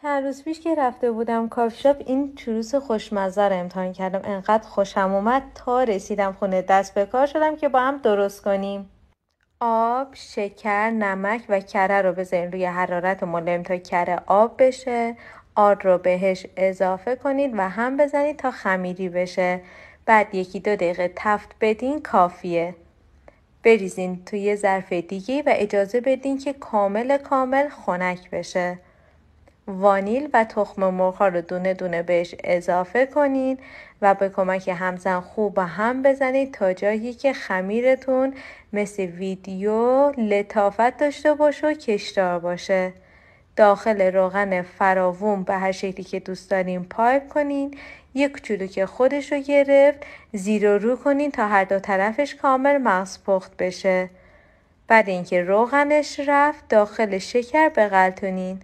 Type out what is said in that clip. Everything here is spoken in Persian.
چند روز پیش که رفته بودم کافی شاپ این چروس خوشمزه رو امتحان کردم. انقدر خوشم اومد تا رسیدم خونه دست به کار شدم که با هم درست کنیم. آب، شکر، نمک و کره رو بذارین روی حرارت ملایم تا کره آب بشه. آرد رو بهش اضافه کنید و هم بزنید تا خمیری بشه. بعد 1-2 دقیقه تفت بدین کافیه. بریزین توی یه ظرف دیگه و اجازه بدین که کامل خنک بشه. وانیل و تخم مرغ رو دونه دونه بهش اضافه کنین و به کمک همزن خوب هم بزنید تا جایی که خمیرتون مثل ویدیو لطافت داشته باشه و کشدار باشه. داخل روغن فراوون به هر شکلی که دوست دارین پایپ کنین. 1 کوچولو که خودش رو گرفت زیر و رو کنین تا هر دو طرفش کامل مغز پخت بشه. بعد اینکه روغنش رفت داخل شکر بغلتونین.